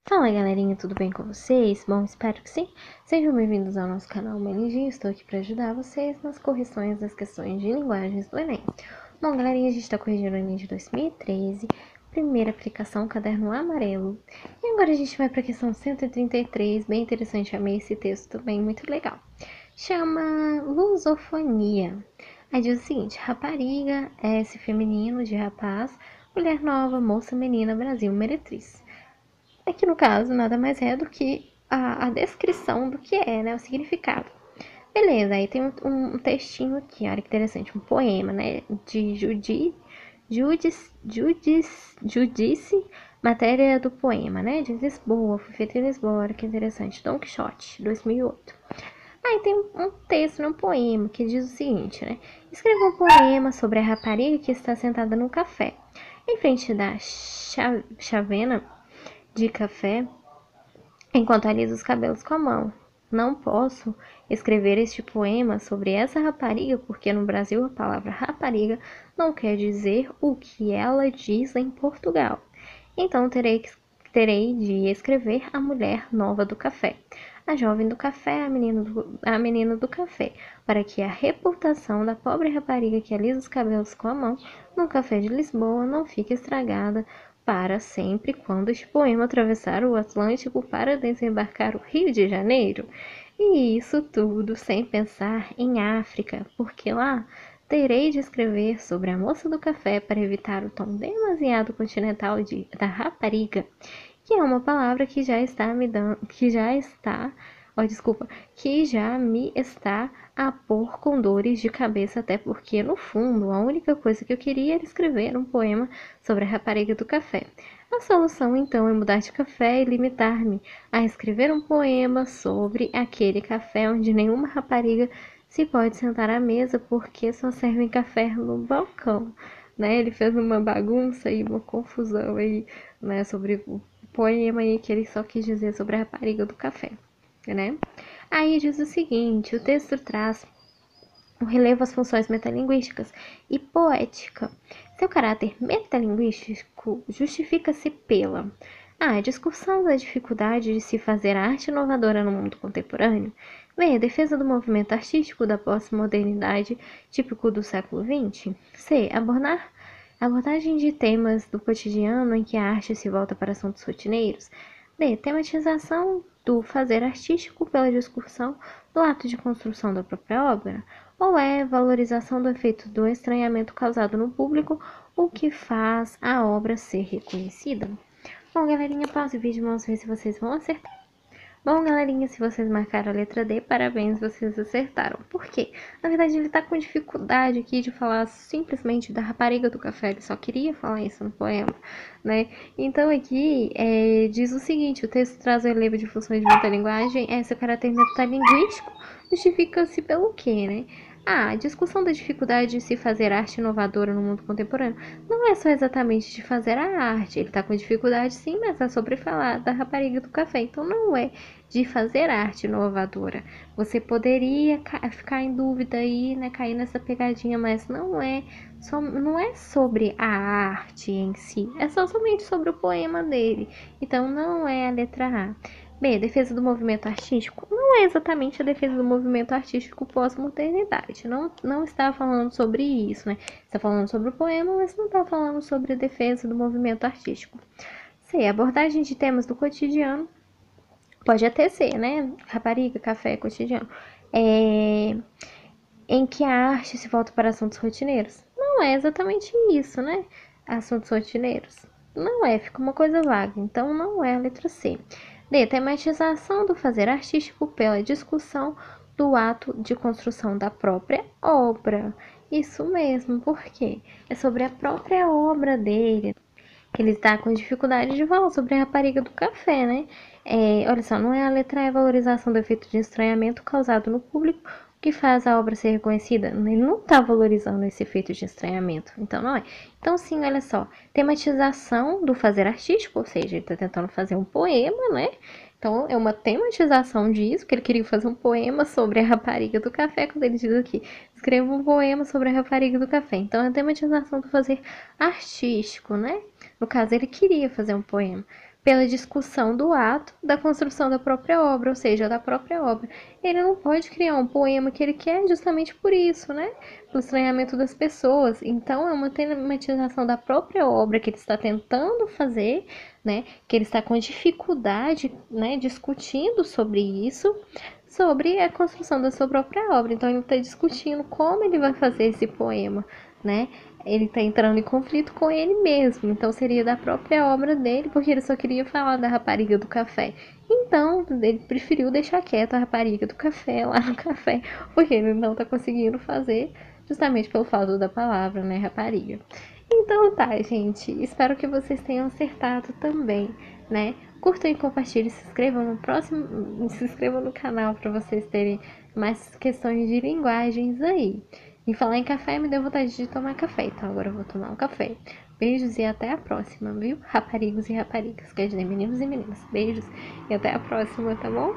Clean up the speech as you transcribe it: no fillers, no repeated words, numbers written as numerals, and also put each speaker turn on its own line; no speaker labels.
Fala galerinha, tudo bem com vocês? Bom, espero que sim. Sejam bem-vindos ao nosso canal Melingi. Estou aqui para ajudar vocês nas correções das questões de linguagens do Enem. Bom, galerinha, a gente está corrigindo o Enem de 2013, primeira aplicação, caderno amarelo. E agora a gente vai para a questão 133, bem interessante, amei esse texto também, muito legal. Chama lusofonia. Aí diz o seguinte: rapariga, S feminino de rapaz, mulher nova, moça, menina, Brasil, meretriz. Aqui no caso, nada mais é do que a descrição do que é, né? O significado. Beleza, aí tem um textinho aqui, olha que interessante, um poema, né? De Judice, matéria do poema, né? De Lisboa, foi feito em Lisboa, olha que interessante. Don Quixote, 2008. Aí tem um texto, um poema, que diz o seguinte, né? Escreva um poema sobre a rapariga que está sentada no café, em frente da chavena de café, enquanto alisa os cabelos com a mão. Não posso escrever este poema sobre essa rapariga porque no Brasil a palavra rapariga não quer dizer o que ela diz em Portugal. Então terei de escrever a mulher nova do café, a jovem do café, a menina do café, para que a reputação da pobre rapariga que alisa os cabelos com a mão no café de Lisboa não fique estragada para sempre quando este poema atravessar o Atlântico para desembarcar o Rio de Janeiro. E isso tudo sem pensar em África, porque lá terei de escrever sobre a moça do café para evitar o tom demasiado continental da rapariga, que é uma palavra que já está me dando, que já me está a pôr com dores de cabeça, até porque, no fundo, a única coisa que eu queria era escrever um poema sobre a rapariga do café. A solução, então, é mudar de café e limitar-me a escrever um poema sobre aquele café onde nenhuma rapariga se pode sentar à mesa porque só servem café no balcão. Né? Ele fez uma bagunça e uma confusão aí, né, sobre o poema aí que ele só quis dizer sobre a rapariga do café, né? Aí diz o seguinte: o texto traz o relevo às funções metalinguísticas e poética. Seu caráter metalinguístico justifica-se pela a discussão da dificuldade de se fazer arte inovadora no mundo contemporâneo. B. A defesa do movimento artístico da pós-modernidade típico do século XX. C. Abordagem de temas do cotidiano em que a arte se volta para assuntos rotineiros. D. Tematização do fazer artístico pela discussão do ato de construção da própria obra. Ou é valorização do efeito do estranhamento causado no público, o que faz a obra ser reconhecida. Bom, galerinha, pausa o vídeo, vamos ver se vocês vão acertar. Bom, galerinha, se vocês marcaram a letra D, parabéns, vocês acertaram. Por quê? Na verdade, ele tá com dificuldade aqui de falar simplesmente da rapariga do café, ele só queria falar isso no poema, né? Então aqui diz o seguinte: o texto traz o relevo de funções de metalinguagem, seu caráter metalinguístico justifica-se pelo quê, né? A discussão da dificuldade de se fazer arte inovadora no mundo contemporâneo não é só exatamente de fazer a arte, ele tá com dificuldade sim, mas é sobre falar da rapariga do café, então não é de fazer arte inovadora. Você poderia ficar em dúvida aí, né, cair nessa pegadinha, mas não é sobre a arte em si, é só somente sobre o poema dele. Então não é a letra A. B. Defesa do movimento artístico. Não é exatamente a defesa do movimento artístico pós-modernidade. Não está falando sobre isso, né? Está falando sobre o poema, mas não está falando sobre a defesa do movimento artístico. C. Abordagem de temas do cotidiano. Pode até ser, né? Rapariga, café, cotidiano. Em que a arte se volta para assuntos rotineiros. Não é exatamente isso, né? Assuntos rotineiros. Não é, fica uma coisa vaga. Então não é a letra C. D. Tematização do fazer artístico pela discussão do ato de construção da própria obra. Isso mesmo, por quê? É sobre a própria obra dele que ele está com dificuldade de falar sobre a rapariga do café, né? Olha só, não é a letra E, a valorização do efeito de estranhamento causado no público, o que faz a obra ser reconhecida. Ele não está valorizando esse efeito de estranhamento, então não é. Então sim, olha só, tematização do fazer artístico, ou seja, ele está tentando fazer um poema, né? Então, é uma tematização disso, que ele queria fazer um poema sobre a rapariga do café, quando ele diz aqui, escreva um poema sobre a rapariga do café. Então, é a tematização do fazer artístico, né? No caso, ele queria fazer um poema pela discussão do ato da construção da própria obra, ou seja, da própria obra. Ele não pode criar um poema que ele quer justamente por isso, né? Pelo estranhamento das pessoas. Então, é uma tematização da própria obra que ele está tentando fazer, né? Que ele está com dificuldade, né? Discutindo sobre isso, sobre a construção da sua própria obra. Então, ele está discutindo como ele vai fazer esse poema, né? Ele está entrando em conflito com ele mesmo, então seria da própria obra dele, porque ele só queria falar da rapariga do café. Então, ele preferiu deixar quieto a rapariga do café lá no café, porque ele não está conseguindo fazer, justamente pelo fato da palavra, né, rapariga. Então tá, gente, espero que vocês tenham acertado também, né? Curtam e compartilhem, se inscrevam no canal para vocês terem mais questões de linguagens aí. E falar em café me deu vontade de tomar café, então agora eu vou tomar um café. Beijos e até a próxima, viu? Raparigos e raparigas, quer dizer, meninos e meninas. Beijos e até a próxima, tá bom?